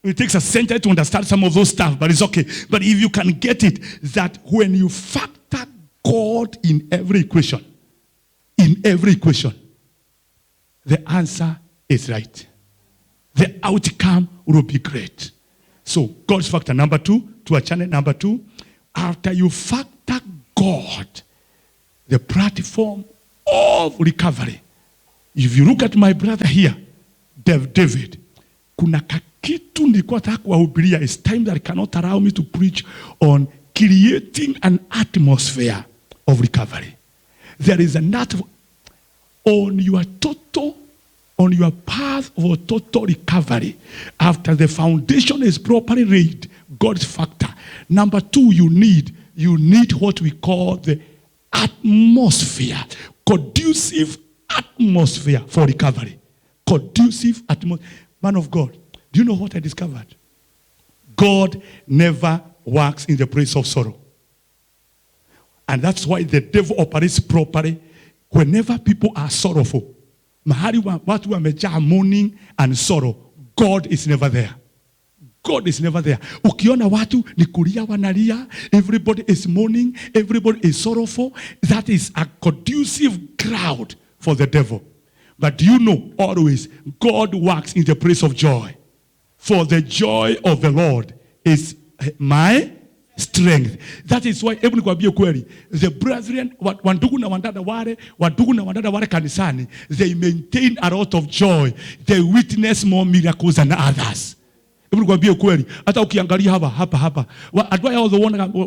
It takes a century to understand some of those stuff, but it's okay. But if you can get it, that when you factor God in every equation, the answer is right. The outcome will be great. So God's factor number 2, to a channel number 2, after you factor God, the platform of recovery. If you look at my brother here, David, kuna kakitu nilikuwa nataka kuwahubiria. It's time that cannot allow me to preach on creating an atmosphere of recovery. There is an atmosphere on your path of total recovery. After the foundation is properly laid, God's factor. Number 2, you need what we call the atmosphere, conducive atmosphere for recovery. Conducive atmosphere. Man of God, do you know what I discovered? God never works in the place of sorrow. And that's why the devil operates properly whenever people are sorrowful. Mahali watu wamejaa mourning and sorrow, God is never there. God is never there. Ukiona watu ni kulia wanalia, everybody is mourning, everybody is sorrowful, that is a conducive crowd for the devil. But do you know, always, God works in the place of joy. For the joy of the Lord is my strength. That is why, hebu nikwambie kweli, the brethren, wandugu na wandada wale kanisani, they maintain a lot of joy. They witness more miracles than others. Hebu nikwambie kweli, hata ukiangalia hapa adwaya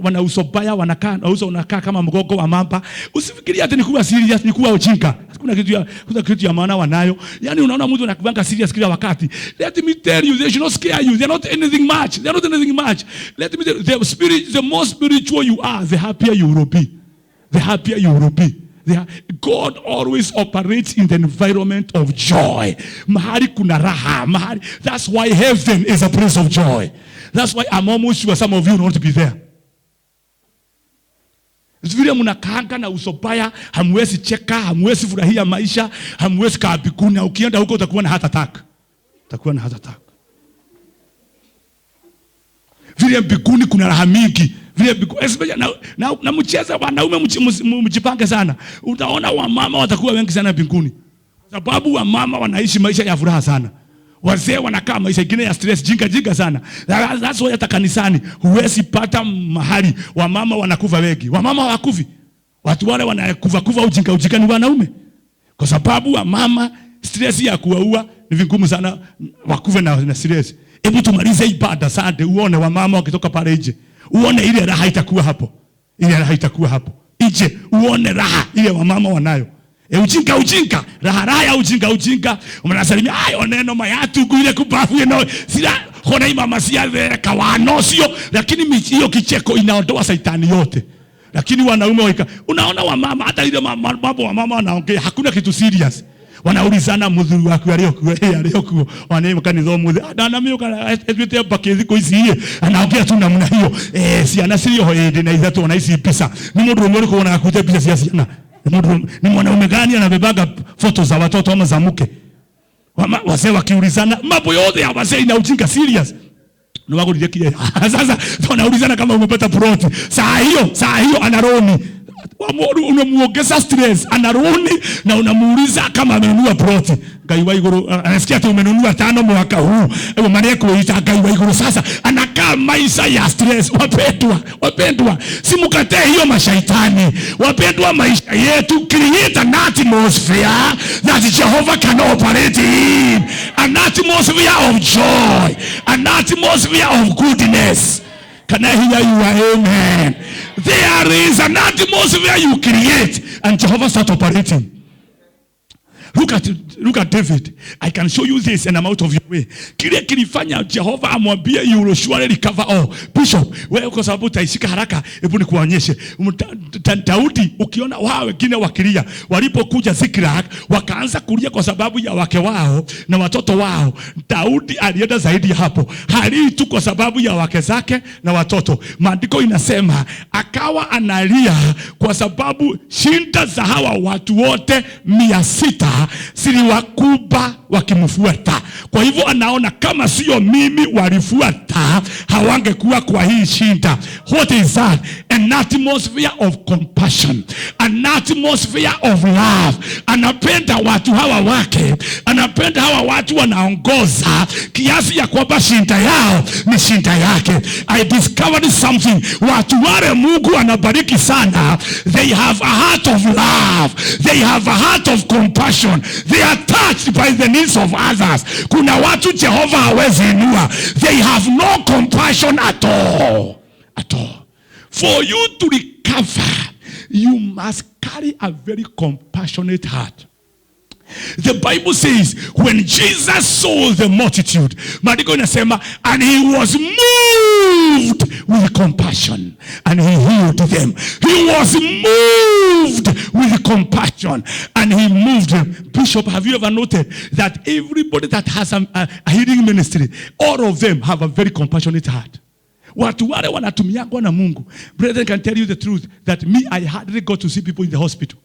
wana uso baya, wanakaa kama mgogo wa mamba. Usifikirie ati ni kuwa serious, ni kuwa ujinga. Kuna kitu ya maana wanayo. Yani unaona mtu anakubanga serious kila wakati. Let me tell you, they should not scare you. They're not anything much. Let me tell you, the more spiritual you are, the happier you will be. God always operates in the environment of joy. Mahali kuna raha. That's why heaven is a place of joy. That's why I'm almost sure some of you want to be there. Vile mnakaanga na uso baya, hamwezi cheka, hamwezi furahia maisha, hamwezi kaabikuna. Ukienda huko utakuwa na heart attack. Vile mbinguni kuna raha mingi. Na mcheza wanaume mjipange sana. Utaona wamama watakuwa wengi sana mbinguni. Sababu wamama wanaishi maisha ya furaha sana. Wazee wanakaa maisha ingine ya stress jinga sana. That's why hata kanisani huwezi pata mahali wamama wanakufa wengi. Wamama hawakufi. Watu wale wanakufa ujinga ni wanaume. Kwa sababu wamama stress ya kuwaua ni vigumu sana wakufe na stress. Hebu tumalize ibada Sunday uone wamama wakitoka pale nje. Uone ile raha itakuwa hapo. Nje uone raha ile wamama wanayo. Ujinga. Raha ya ujinga. Umanasalimia oneno mayatu kuile kubafu eno. Sila hona imama siya kawano sio. Lakini hiyo kicheko inaondoa saitani yote. Lakini wanaume wika. Unaona wamama hata ile mambo wamama wanaongea hakuna kitu serious. Wanaulizana mudhuru wako aliyokuwa wanaema kanitho mudhi adana mimi kana etwete bakezi koisie anaongea tu namna hiyo si anasirio hoede na izatu wanaisi pesa ni mundu mmoja kwa anakuja pesa siasa ni mwanaume gani anabebaga foto za watoto ama za mke wazee wakiulizana mambo yote ya wazee ina ujinga serious ni wako ndiye sasa wanaulizana kama umepata plot saa hiyo anaroni unamuongeza stress anaruni na unamuuliza kama amenunua plot. Ngai wa iguru anasikia tu umenunua 5 mwaka huu. Hebu maana kuita Ngai wa iguru sasa anakaa maisha ya stress. Wapendwa simukatae hiyo mashaitani. Wapendwa maisha yetu create an atmosphere that Jehovah can operate in. An atmosphere of joy, an atmosphere of goodness. Can I hear you? Amen. There is an atmosphere you create and Jehovah start operating. Look at David. I can show you this and I'm out of your way. Kile kilifanya Jehovah amwambie you will surely recover all. Bishop, wewe kwa sababu utaishika haraka, hebu nikuonyeshe. Daudi ukiona wao wengine wakilia, walipokuja Ziklag wakaanza kulia kwa sababu ya wake wao na watoto wao. Daudi alienda zaidi hapo. Halii tu kwa sababu ya wake zake na watoto. Maandiko inasema akawa analia kwa sababu shinda za hawa watu wote 600 shinda ziliwakuba wakimfuata. Kwa hivyo anaona kama sio mimi walifuata, hawangekuwa kwa hii shinda. What is that? An atmosphere of compassion, an atmosphere of love. Anapenda watu hawa wake, anapenda hawa watu wanaongoza kiasi ya kwamba shinda yao ni shinda yake. I discovered something. Watu wale Mungu anabariki sana, they have a heart of love, they have a heart of compassion, they are touched by the needs of others. Kuna watu Jehova hawezi inua, they have no compassion at all. At all. For you to recover, you must carry a very compassionate heart. The Bible says when Jesus saw the multitude, maandiko inasema, and he was moved with compassion and he healed them. He was moved with compassion and he moved them. Bishop, have you ever noted that everybody that has a healing ministry, all of them have a very compassionate heart? Watu wale wanatumiangwa na Mungu. Brethren, can tell you the truth that me, I hardly got to see people in the hospital.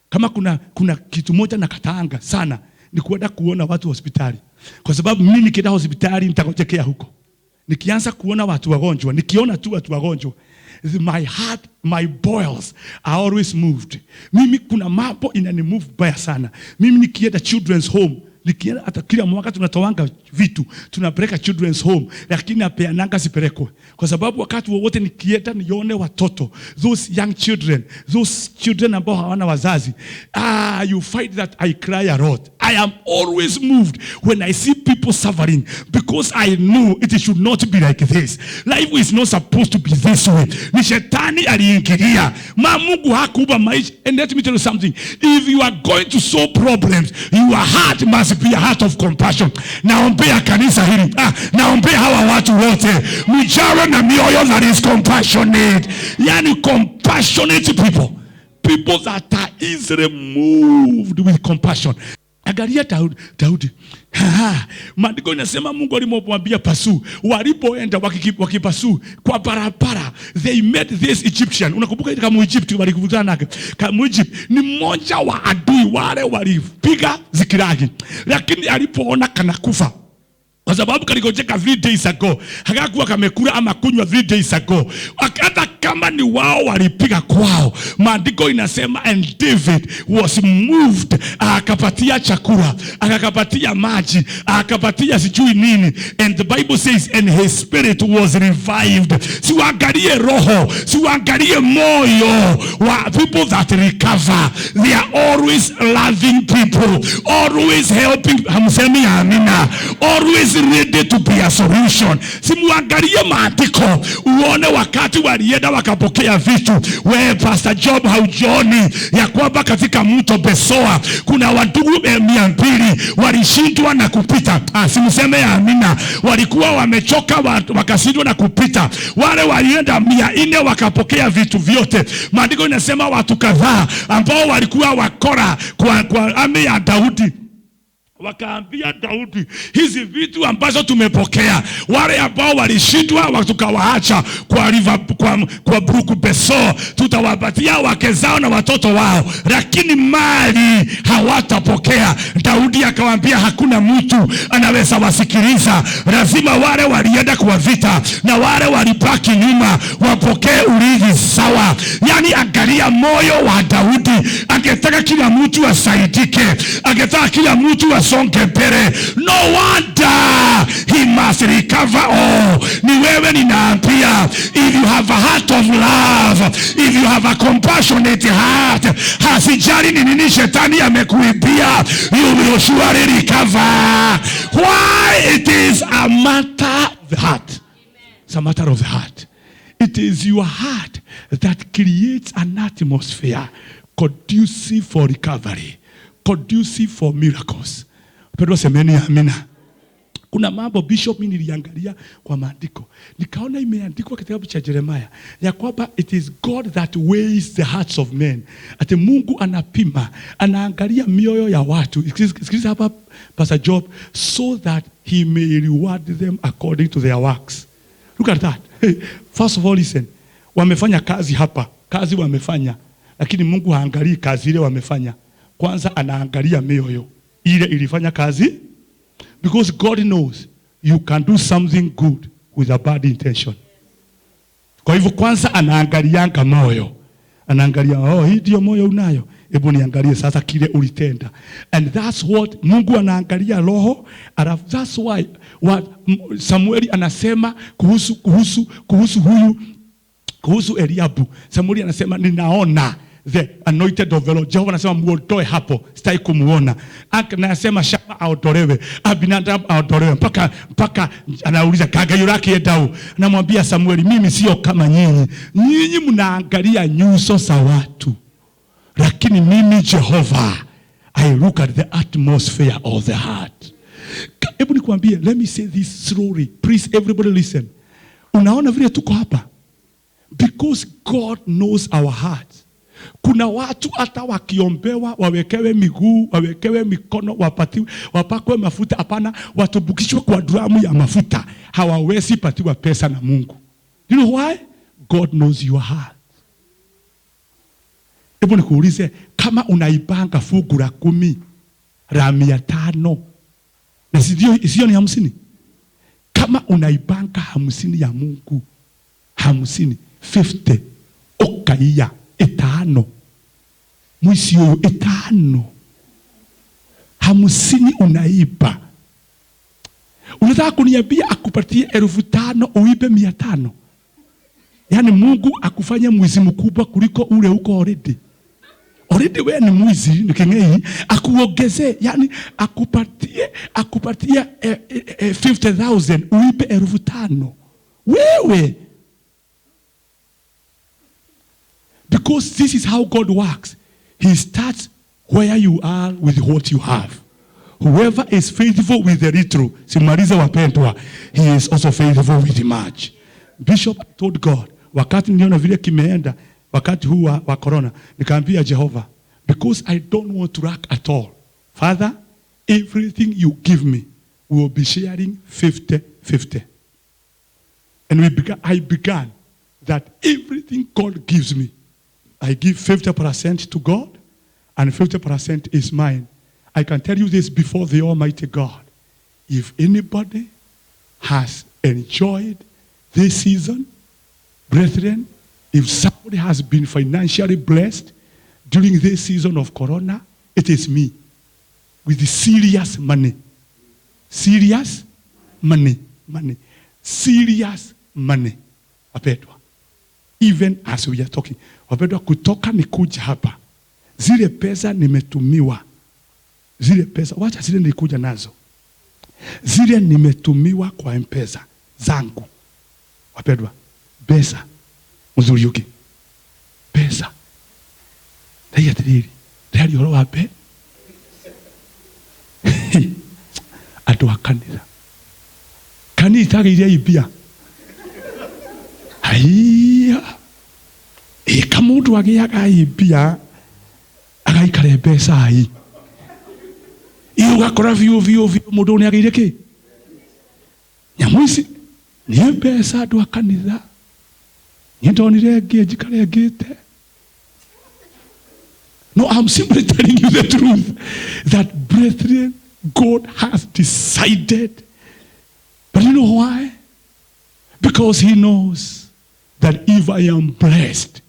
Kama kuna kitu moja na kataanga sana, ni kuenda kuona watu hospitali. Kwa sababu mimi nikienda hospitali nitakojekea huko. Nikianza kuona watu wagonjwa, nikiona tu watu wagonjwa, my heart, my boils are always moved. Mimi kuna mambo inanimove baya sana. Mimi nikienda children's home, nikienda hata kila mwaka tunatoanga vitu, tunapeleka children's home, lakini apeananga sipelekwe. Kwa sababu wakati wowote nikienda nione watoto, those young children, those children ambao hawana wazazi, you find that I cry a lot. I am always moved when I see people suffering, because I know it should not be like this. Life is not supposed to be this way. Ni shetani aliingilia. Mungu hakuba maisha. And let me tell you something. If you are going to solve problems, your heart must be a heart of compassion. Naombea kanisa hili. Naombea hawa watu wote. Mjawe na mioyo that is compassionate. Yani compassionate people. People that are easily moved with compassion. Angalia Daudi. Maandiko inasema Mungu alimwambia pasu, walipoenda wakipasu kwa barabara, they met this Egyptian. Unakumbuka ile kama Egypt walikutana naye. Kama Egypt ni mmoja wa adui wale walipiga Zikilagi. Lakini alipoona kanakufa, kwa sababu kaligojeka 3 days ago, hakakuwa kamekula ama kunywa 3 days ago, hata kama ni wao walipiga kwao, maandiko inasema and David was moved, akapatia chakula, akapatia maji, akapatia sijui nini, and the Bible says and his spirit was revived. Siwaangalie roho, siwaangalie moyo wa people that recover. They are always loving people, always helping. Hamsemi amina. Always ready to be a solution. Simuangalie maandiko uone wakati walienda wakapokea vitu. We Pastor Job haujoni ya kwamba katika mto Besoa kuna wadugu 200 walishindwa na kupita. Simuseme amina. Walikuwa wamechoka wakashindwa na kupita. Wale walienda 400 wakapokea vitu vyote. Maandiko inasema watu kadhaa ambao walikuwa wakora kwa army ya Daudi wakaambia Daudi, hizi vitu ambazo tumepokea, wale ambao walishindwa tukawaacha kwa Bruku Beso, tutawapatia wake zao na watoto wao, lakini mali hawatapokea. Daudi akawaambia hakuna mtu anaweza wasikiliza, lazima wale walienda kwa vita na wale walibaki nyuma wapokee urithi sawa. Yani angalia moyo wa Daudi, angetaka kila mtu asaidike, angetaka kila mtu songe mbele. No wonder he must recover all. Ni wewe ninaambia, if you have a heart of love, if you have a compassionate heart, hasijali ni nini shetani amekuibia, you will surely recover. Why? It is a matter of the heart. It's a matter of the heart. It is your heart that creates an atmosphere conducive for recovery, conducive for miracles. Pedro semeni amina. Kuna mambo Bishop mimi niliangalia kwa maandiko, nikaona imeandikwa katika kitabu cha Yeremia ya kwamba it is God that weighs the hearts of men. Ati Mungu anapima, anaangalia mioyo ya watu. Sikiliza hapa Pastor Job, so that he may reward them according to their works. Look at that. First of all, listen. Wamefanya kazi hapa, kazi wamefanya, lakini Mungu haangalii kazi ile wamefanya. kwanza anaangalia mioyo ile ilifanya kazi, because God knows you can do something good with a bad intention. Kwa hivyo kwanza anaangalianga moyo, anaangalia hii ndio moyo unayo, hebu niangalie sasa kile ulitenda. And that's what Mungu anaangalia roho. That's why what Samueli anasema kuhusu Eliabu. Samueli anasema ninaona the anointed of the Lord. Jehova anasema muondoe hapo, sitaki kumuona. Anasema Shama aondolewe, Abinadab aondolewe, mpaka anauliza kagayo lake yedau. Anamwambia Samueli, mimi sio kama nyinyi. Nyinyi mnaangalia nyuso za watu, lakini mimi Jehova, I look at the atmosphere of the heart. Hebu nikwambie, let me say this slowly. Please everybody listen. Unaona vile tuko hapa? Because God knows our hearts. Kuna watu hata wakiombewa, wawekewe miguu, wawekewe mikono, wapakwe mafuta, hapana, watubukishwe kwa dramu ya mafuta, hawawezi patiwa pesa na Mungu. You know why? God knows your heart. Hebu nikuulize, kama unaipanga fungu la 10 la 500, na sio ni 50. Kama unaipanga 50 ya Mungu, 50 okaiya 5 mwisi huyo 5 50 unaiba. Unataka kuniambia akupatie 5,000 uibe 500? Yani Mungu akufanya mwizi mkubwa kuliko ule uko already. Already wewe ni mwizi, nikengei akuongezee, yani akupatie 50,000 uibe 5,000. Wewe, because this is how God works. He starts where you are with what you have. Whoever is faithful with the little, simaliza wapendwa, he is also faithful with much. Bishop told God, wakati niliona vile kimeenda wakati huu wa corona, nikaambia Jehova, because I don't want to lack at all, Father, everything you give me, we will be sharing 50-50. And I began that everything God gives me, I give 50% to God, and 50% is mine. I can tell you this before the Almighty God. If anybody has enjoyed this season, brethren, if somebody has been financially blessed during this season of corona, it is me. With the serious money. Serious money. Money. Serious money. Wapendwa. Even as we are talking. Wapendwa, kutoka nikuja hapa, zile pesa nimetumiwa. Zile pesa, wacha zile nilikuja nazo. Zile nimetumiwa kwa M-Pesa zangu. Wapendwa, pesa mzuri yuki. Pesa. Daya tiri. Daya yoro wape. Atu wakanira. Kani itagiria ibia. Haiya. Kamutu wagiaga ibia. Agaikare pesa hai. Iyo gakora vio mudu ni agire ki? Nyamwisi ni pesa atu wakanira. Ndonire geji kare gite. No, I'm simply telling you the truth. That, brethren, God has decided. But you know why? Because he knows that if I am blessed,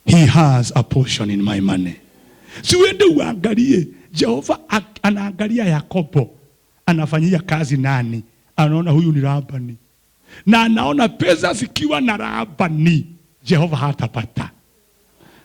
he has a portion in my money. Siwende uangalie. Jehova anaangalia Yakobo. Anafanyia kazi nani? Anaona huyu ni Labani. Na anaona pesa zikiwa na Labani, Jehova hatapata.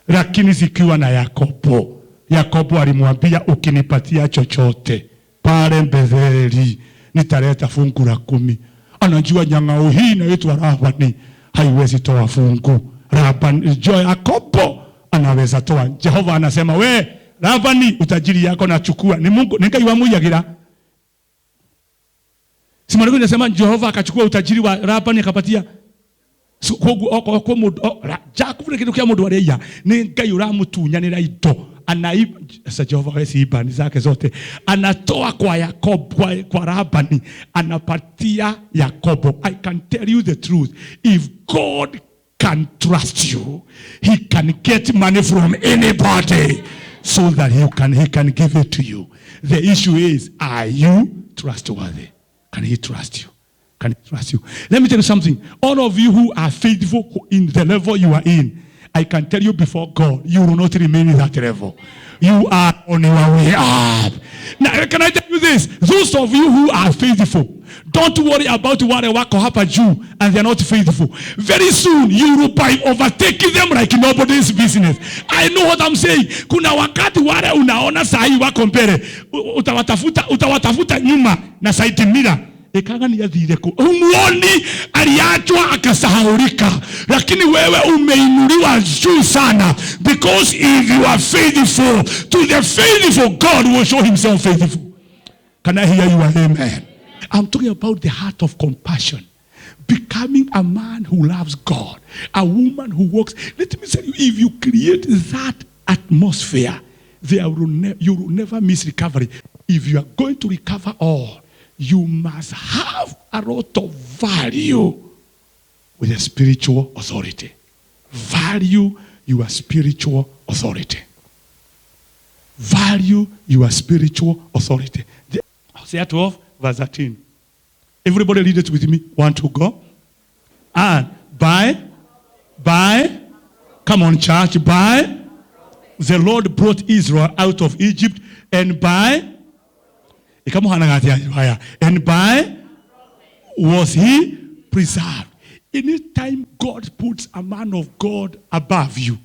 Lakini zikiwa na Yakobo, Yakobo alimwambia, ukinipatia chochote pale Betheli nitaleta fungu la 10. Anajua nyang'au hii inaitwa Labani haiwezi toa fungu. Labani, Yakobo anaweza toa. Jehova anasema, we Labani, utajiri yako nachukua. Ni Mungu nikaiwamuyagira. Simaniko inasema Jehova akachukua utajiri wa Labani akapatia. So kwa mudu Jacob kitu kia mudu areya ni Ngai uramutunyanira indo anaiba. Sasa Jehova wesi ibani zake zote anatoa kwa Yakobo, kwa Labani anapatia Yakobo. I can tell you the truth, if God can trust you, he can get money from anybody. so that he can give it to you. The issue is, are you trustworthy? Can he trust you? Can he trust you? Let me tell you something. All of you who are faithful in the level you are in, I can tell you before God, you will not remain in that level. You are on your way up. Now, can I tell you this? Those of you who are faithful, don't worry about what will happen to you and they're not faithful. Very soon, you will be overtaking them like nobody's business. I know what I'm saying. Kuna wakati wale unaona sahi wako mbele, utawatafuta nyuma na side mirror. Ekangani ya dhireko. Umuoni aliachwa akasahaulika. Lakini wewe umeinuliwa juu sana. Because if you are faithful to the faithful, God will show himself faithful. Can I hear you? Amen. I'm talking about the heart of compassion. Becoming a man who loves God. A woman who walks. Let me tell you, if you create that atmosphere, you will never miss recovery. If you are going to recover all, you must have a lot of value with a spiritual authority. Value your spiritual authority. Value your spiritual authority. Hosea 12, verse 13. Everybody read it with me. 1, 2, go. And by, come on church, by the Lord brought Israel out of Egypt, and by was he preserved. Anytime God puts a man of God above you,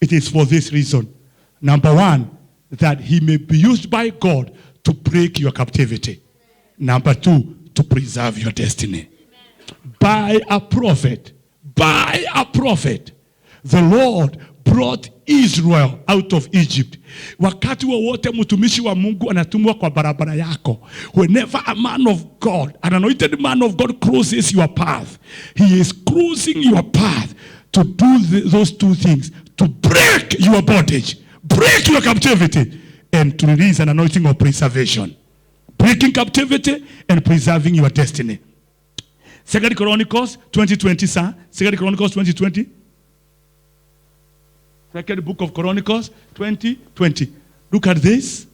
it is for this reason. Number one, that he may be used by God to break your captivity. Number two, to preserve your destiny. By a prophet, the Lord brought Israel out of Egypt. Wakati wowote mtumishi wa Mungu anatumwa kwa barabara yako, whenever a man of God, an anointed man of God crosses your path, he is crossing your path to do those two things, to break your bondage, break your captivity, and to release an anointing of preservation. Breaking captivity and preserving your destiny. 2 Chronicles 20:20, sir. 2 Chronicles 20:20. Second book of Chronicles 20:20. Look at this.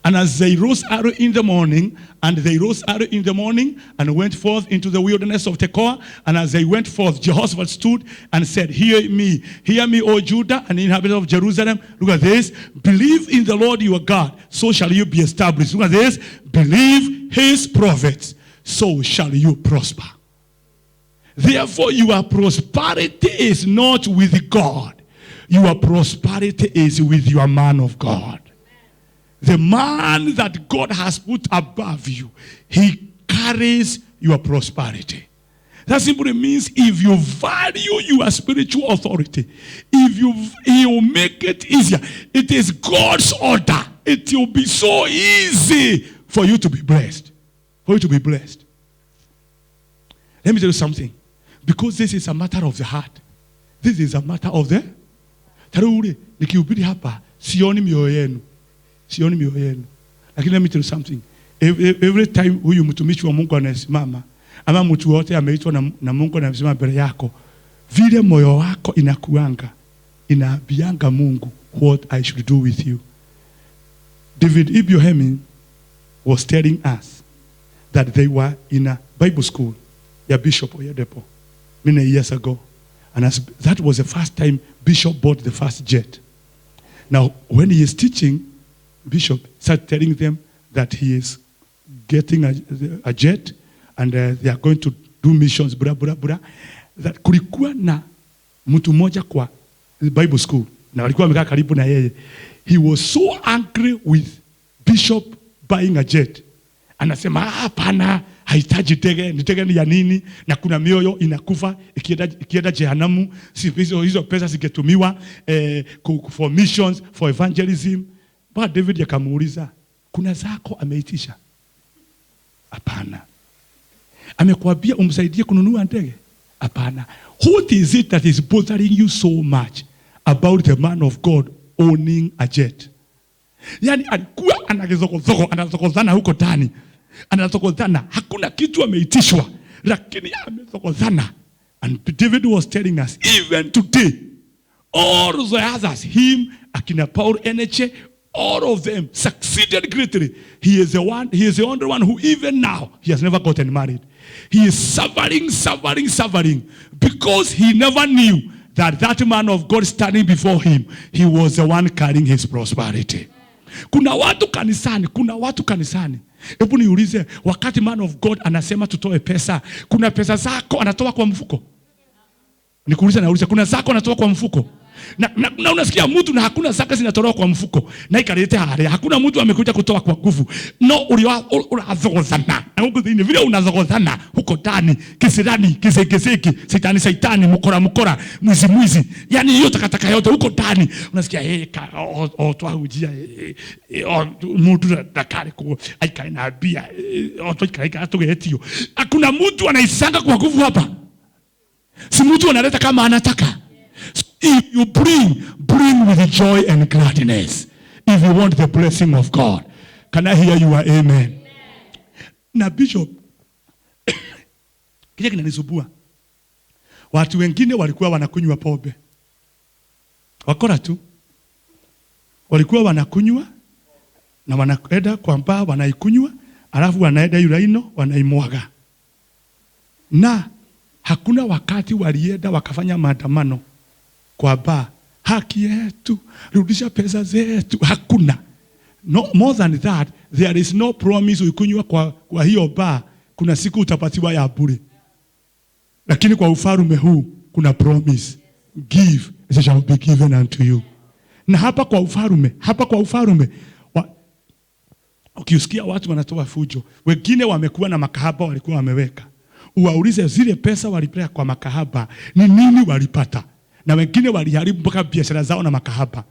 And as they rose early in the morning, and went forth into the wilderness of Tekoa, and as they went forth, Jehoshaphat stood and said, hear me, O Judah and inhabitants of Jerusalem. Look at this. Believe in the Lord your God, so shall you be established. Look at this. Believe his prophets, so shall you prosper. Therefore, your prosperity is not with God. Your prosperity is with your man of God. The man that God has put above you, he carries your prosperity. That simply means if you value your spiritual authority, he will make it easier. It is God's order. It will be so easy for you to be blessed. Let me tell you something. Because this is a matter of the heart. This is a matter of the Taruri, nikihubiri hapa, sioni mioyo yenu. Lakini let me tell you something. Every time huyu mtumishi wa Mungu anasimama, ama mtu wote ameitwa na Mungu anasimama mbele yako, vile moyo wako inaambianga Mungu what I should do with you. David Ibiohemi was telling us that they were in a Bible school, ya Bishop Oyedepo, many years ago. And that was the first time Bishop bought the first jet. Now, when he is teaching, Bishop started telling them that he is getting a jet and they are going to do missions, that kulikuwa na mtu moja kwa Bible school, na walikuwa wamekaa karibu na yeye. He was so angry with Bishop buying a jet. Anasema, hapana, haitaji ndege ni ya nini, na kuna mioyo inakufa ikienda jehanamu, hizo pesa zingetumiwa for missions, for evangelism. But David akamuuliza, kuna zako ameitisha? Hapana. Amekuambia umsaidie kununua ndege? Hapana. What is it that is bothering you so much about the man of God owning a jet? Yani alikuwa anazokozana huko ndani. Anazokozana, hakuna kitu ameitishwa, lakini amezokozana. And David was telling us, even today, All the others, him, akina Paul Eneche, all of them succeeded greatly. He is the only one who even now, he has never gotten married. He is suffering because he never knew that man of God standing before him, he was the one carrying his prosperity. Kuna watu kanisani. Hebu niulize, wakati man of God anasema tutoe pesa, kuna pesa zako anatoa kwa mfuko? Nauliza, kuna zako anatoa kwa mfuko? Na unasikia mtu na hakuna zaka zinatolewa kwa mfuko. Na ikalete hali. Hakuna mtu amekuja kutoa kwa nguvu. No, unazogothana. Na huko vile unazogothana huko ndani, kisirani, kiseki, shetani, mkora, mwizi. Yaani hiyo takataka yote huko ndani. Unasikia twahujia mtu dakari kwa aikaina bia. Tuikaika tugetio. Hakuna mtu anaisanga kwa nguvu hapa. Si mtu analeta kama anataka. If you bring with joy and gladness. If you want the blessing of God. Can I hear you? Amen. Na bishop, kile kinanisumbua. Watu wengine walikuwa wanakunywa pombe. Wakora tu. Walikuwa wanakunywa na wanaenda kwa bar wanaikunywa, alafu wanaenda uraino wanaimwaga. Na hakuna wakati walienda wakafanya maandamano kwa bar, haki yetu, rudisha pesa zetu. Hakuna. No, more than that, there is no promise ukunywa kwa hiyo bar kuna siku utapatiwa ya bure. Lakini kwa ufalme huu kuna promise. Give, it shall be given unto you. Na hapa kwa ufalme ukiusikia watu wanatoa fujo, wengine wamekuwa na makahaba walikuwa wameweka. Uwaulize zile pesa walipeleka kwa makahaba ni nini walipata? Na wengine waliharibu mpaka biashara zao na makahaba.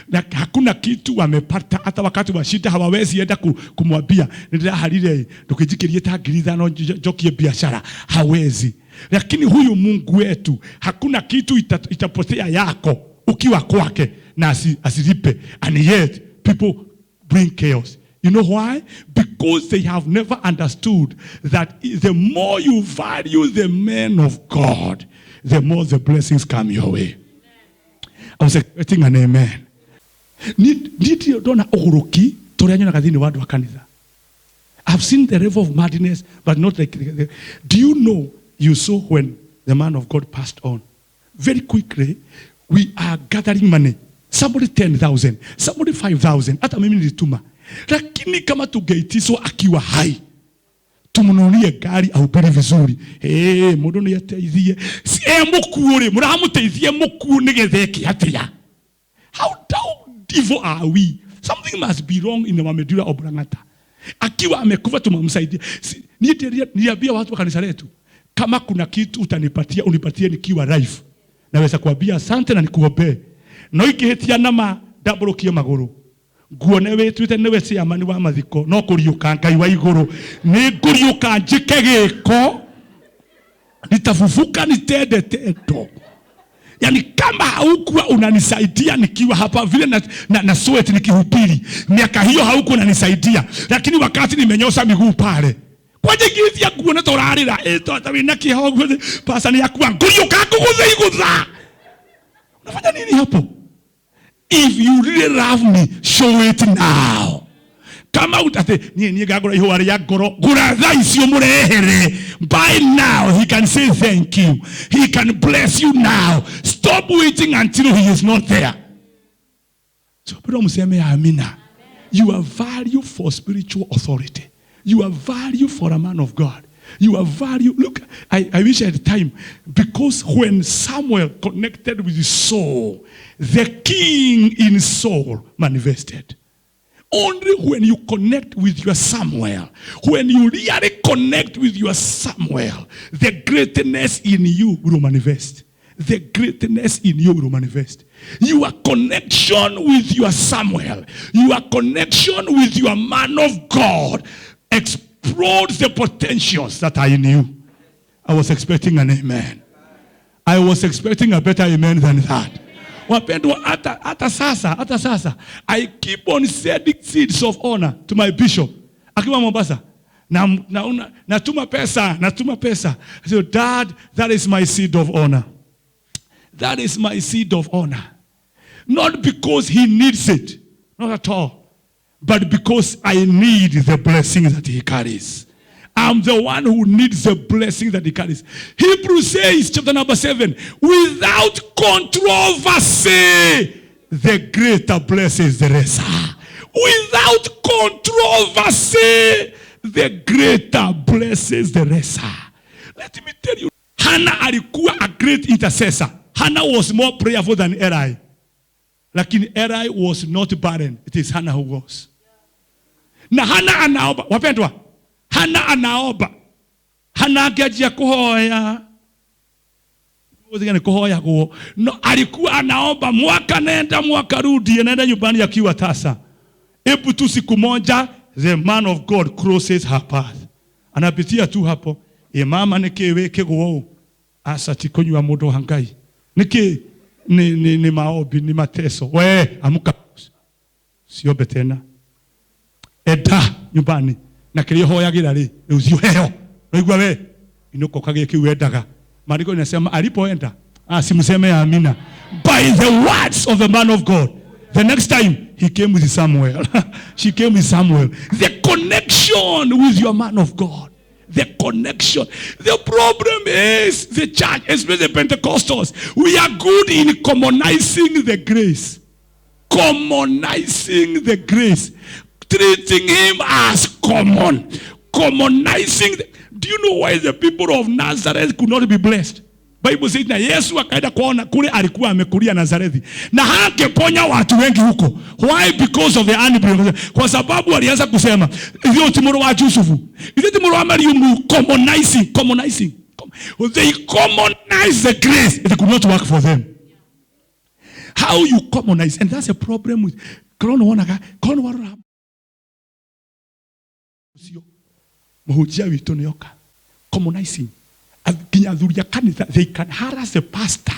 Na hakuna kitu wamepata, hata wakati wa shida hawawezi enda kumwambia ndio halile tukijikirie tagiriza no jokie biashara, hawezi. Lakini huyu Mungu wetu hakuna kitu itapotea yako ukiwa kwake na asilipe. And yet people bring chaos. You know why? Because they have never understood that the more you value the men of God, the more the blessings come your way. I was expecting an amen. Ndio dona uhuruki tulianyo na kadhini wadu wa kanisa. I've seen the level of madness, but not like. Do you know, you saw when the man of God passed on, very quickly we are gathering money. Somebody 10,000, somebody 5,000. Hata mimi nilituma. Lakini kama tungeitiswa akiwa hai, tumunulie gari au pere vizuri. Mundu ni ateithie. Mukuure, muramuteithie muku nigetheki atia. How evil are we? Something must be wrong in our medulla oblongata. Akiwa amekufa tumamsaidia. Niambia watu wa kanisa letu, kama kuna kitu utanipatia, unipatie nikiwa live. Naweza kuambia asante na nikuombe. No ikihitia nama double kia maguru. Guone wetu newe si amani wa mathiko no kuriuka Ngai wa iguru ni kuriuka njike giko nitafufuka nitende tendo. Yani kama haukuwa unanisaidia nikiwa hapa vile na sweat nikihubiri, miaka hiyo haukuwa unanisaidia, lakini wakati nimenyosha miguu pale kwa jinsi ya kuona torarira hata wina kihogo pasa ni yakuwa kuriuka kugutha. Unafanya nini hapo? If you really love me, show it now. Kama utate ni gagora iho ari yagoro guratha icio murehere. By now he can say thank you. He can bless you now. Stop waiting until he is not there. So bro museme amina. You are value for spiritual authority. You are value for a man of God. You are value. Look, I wish I had time, because when Samuel connected with Saul, the king in Saul manifested. Only when you connect with your Samuel, when you really connect with your Samuel, the greatness in you will manifest. The greatness in you will manifest. Your connection with your Samuel, your connection with your man of God, explodes the potentials that are in you. I was expecting an amen. I was expecting a better amen than that. Wapendwa, hata sasa I keep on sending seeds of honor to my bishop akiwa Mombasa. Natuma pesa. I said, Dad, that is my seed of honor. That is my seed of honor. Not because he needs it, not at all, but because I need the blessing that he carries. I'm the one who needs the blessing that he carries. Hebrews says, chapter number 7, without controversy, the greater blesses the rest. Without controversy, the greater blesses the rest. Let me tell you, Hannah alikuwa a great intercessor. Hannah was more prayerful than Eli. Lakini Eli was not barren. It is Hannah who was. Na Hannah anaomba. Wapendwa, Hannah anaomba. Hannah angejia kuhoya. Kuhoya kuho. No, alikuwa anaomba mwaka nenda mwaka rudi, anaenda nyumbani akiwa tasa. Hebu tu siku moja, the man of God crosses her path. Anapitia tu hapo. Mama nikiwe kiguo. Asa tikonywa mudo hangai. Niki ni maobi ni mateso. We amuka. Siombe tena. Eda nyumbani. Na kilihoyagira ri. Uzioheo. Noigwa we. Inoko kage kiwendaga. Maandiko inasema alipoenda. Simseme amina. By the words of the man of God. The next time he came with Samuel. She came with Samuel. The connection with your man of God. The connection. The problem is the church, especially the Pentecostals, we are good in commonizing the grace. Commonizing the grace. Treating him as common. Commonizing. Do you know why the people of Nazareth could not be blessed? Bible says na Yesu akaenda kuona kule alikuwa amekulia Nazareti. Na hangeponya watu wengi huko. Why? Because of the unbelief. Kwa sababu walianza kusema, hiyo timoro wa Yusufu. Hiyo timoro wa Mariamu commonizing. They commonize the grace. It could not work for them. How you commonize? And that's a problem with commonizing. They can harass the pastor.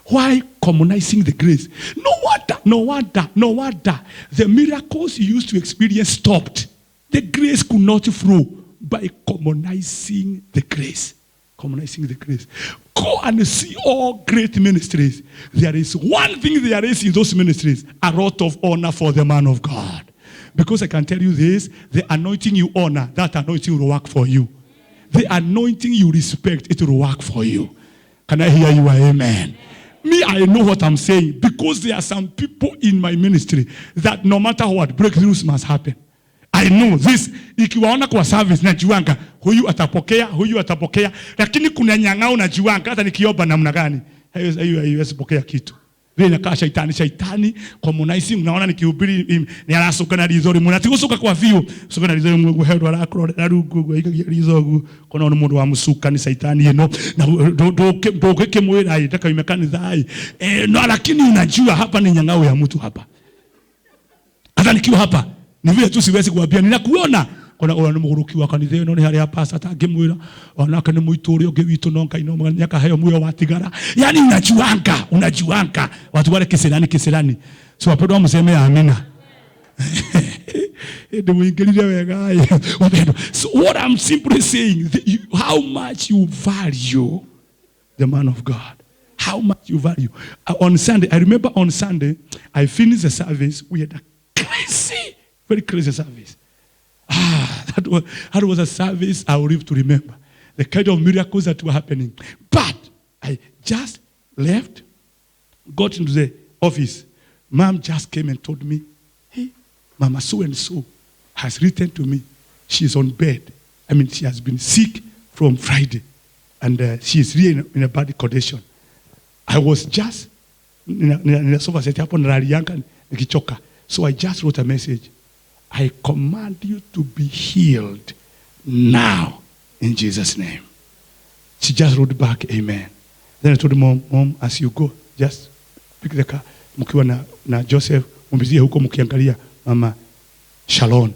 Why? Commonizing the grace. No wonder. The miracles you used to experience stopped. The grace could not flow by commonizing the grace. Commonizing the grace. Go and see all great ministries. There is one thing there is in those ministries, a lot of honor for the man of God. Because I can tell you this, the anointing you honor, that anointing will work for you. The anointing you respect, it will work for you. Can I hear you? Amen. Me, I know what I'm saying because there are some people in my ministry that no matter what, breakthroughs must happen. I know this. Ikiwaona kwa service najuanga huyu atapokea, lakini kuna nyang'ao najuanga hata nikiomba namna gani haiwezi pokea kitu. Vile nakaa shaitani commonizing. Unaona nikihubiri ni anasuka na rizori munatigusuka kwa view suka na rizori mungu hero arakora rugo igagia rizogu kono mundu wa musuka ni shaitani na doke mwera itaka imekani dhai no, lakini unajua hapa ni nyang'ao ya mtu hapa. Hata nikiwa hapa ni vile tu siwezi kuambia ninakuona kona ora muguruki wa kanitha no ni hari hapa sata ngimwira onaka ni muituri ungi witu no ngai no nyaka hayo muyo watigara. Yani unajuanga watu wale kiserani so wapendwa mseme amina. So what I'm simply saying, how much you value the man of God. How much you value. On Sunday, I remember on Sunday, I finished the service. We had a very crazy service. That was a service I will live to remember. The kind of miracles that were happening. But I just left, got into the office. Mom just came and told me, hey, Mama so-and-so has written to me. She's on bed. She has been sick from Friday. And she is really in a bad condition. I was just in a sofa set hapo nalalianga nikichoka. So I just wrote a message. I command you to be healed now in Jesus' name. She just wrote back, amen. Then I told mom, as you go, just pick the car. Mkiwa na Joseph, mbizie huko mkiangalia mama Shalom.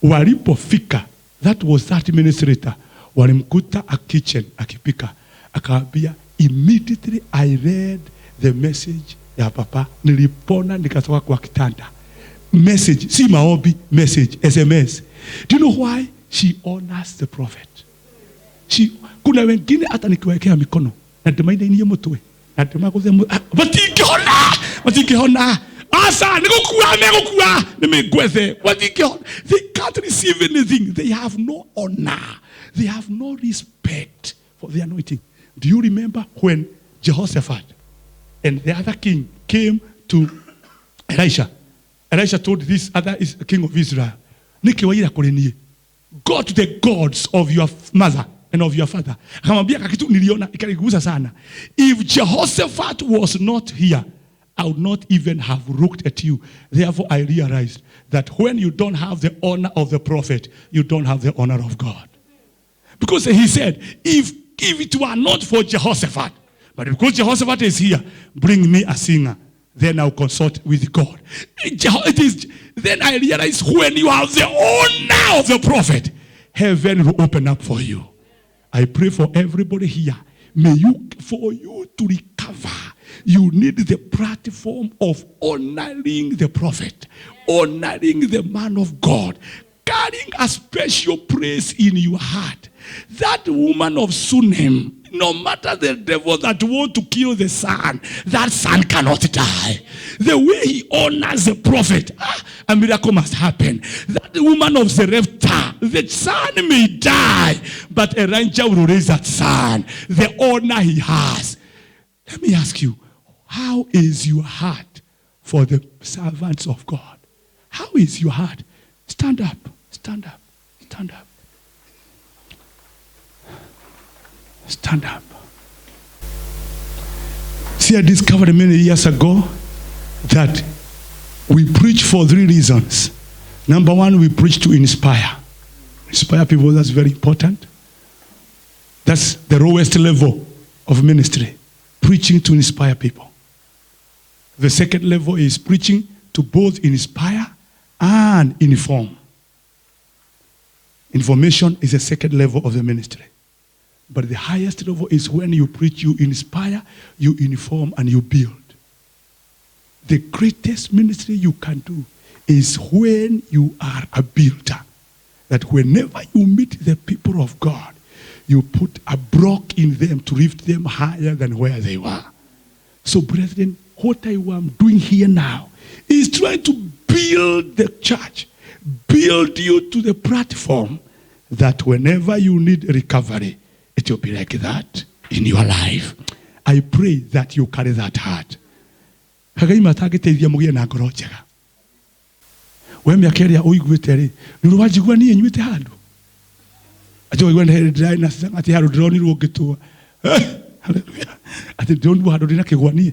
Walipofika, that was 30 minutes later, walimkuta a kitchen akipika. Akaambia, immediately I read the message ya papa. Nilipona nikatoka kwa kitanda. Message, si maombi, message, SMS. Do you know why? She honors the prophet. Kuna wengine hata nikiwekea mikono na demaina iniye mutwe Na tumakuze batingihona. Asa nikukua megukua nimegwethe batingihona. They can't receive anything. They have no honor. They have no respect for the anointing. Do you remember when Jehoshaphat and the other king came to Elisha? Elisha told this other king of Israel, go to the gods of your mother and of your father. If Jehoshaphat was not here, I would not even have looked at you. Therefore, I realized that when you don't have the honor of the prophet, you don't have the honor of God. Because he said, if it were not for Jehoshaphat, but because Jehoshaphat is here, bring me a singer. Then I'll consult with God. Then I realize when you have the honor of the prophet, heaven will open up for you. I pray for everybody here. For you to recover, you need the platform of honoring the prophet, honoring the man of God, carrying a special praise in your heart. That woman of Shunem, no matter the devil that want to kill the son, that son cannot die. The way he honors the prophet, a miracle must happen. That woman of Zarephath, the son may die, but Elijah will raise that son. The honor he has. Let me ask you, how is your heart for the servants of God? How is your heart? Stand up, stand up, stand up. Stand up. See, I discovered many years ago that we preach for 3 reasons. Number 1, we preach to inspire. Inspire people, that's very important. That's the lowest level of ministry. Preaching to inspire people. The second level is preaching to both inspire and inform. Information is the second level of the ministry. But the highest level is when you preach, you inspire, you inform, and you build. The greatest ministry you can do is when you are a builder. That whenever you meet the people of God, you put a block in them to lift them higher than where they were. So, brethren, what I am doing here now is trying to build the church, build you to the platform that whenever you need recovery, it will be like that in your life. I pray that you carry that heart. We miakeria uiguite ri niru wajigwa ni enyuite handu ajo igwa ndai na sanga ati haru drone ru gitua haleluya ati drone handu rina kigwanie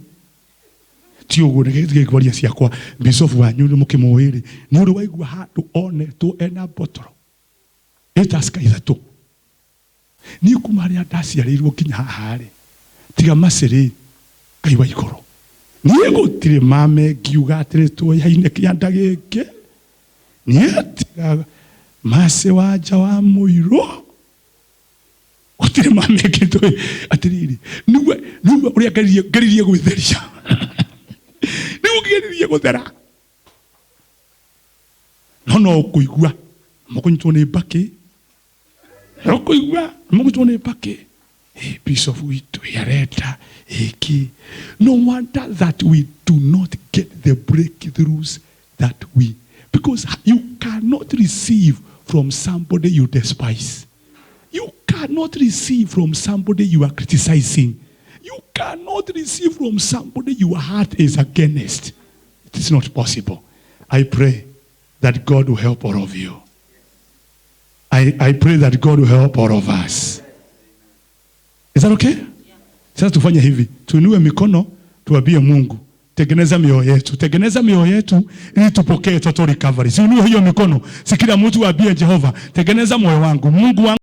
ti ugu ne gigwaria ciakwa bishop wanyu ni mukimuhiri niru waigwa handu one to ena botoro etaska ithatu ni kumaria ndaciarirwo kinya haha ri tiga maciri kai wa ikoro ni gutire mame ngiuga atire to yaine kianda gike ni tiga mase waja wa muiro gutire mame kintu atiriri niwe uria ngaririe gwitheria niwe ngaririe guthera no kuigua mukunyitwo ni baki piece of wheat no wonder that we do not get the breakthroughs that we, because you cannot receive from somebody you despise. You cannot receive from somebody you are criticizing. You cannot receive from somebody your heart is against. It is not possible. I pray that God will help all of you. I pray that God will help all of us. Is that okay? Sasa tufanye hivi. Tuinue mikono, tuambie Mungu, tengeneza mioyo yetu. Tengeneza mioyo yetu ili tupokee total recovery. Tuinue hiyo mikono. Si kila mtu aambie Jehova, tengeneza moyo wangu. Mungu wangu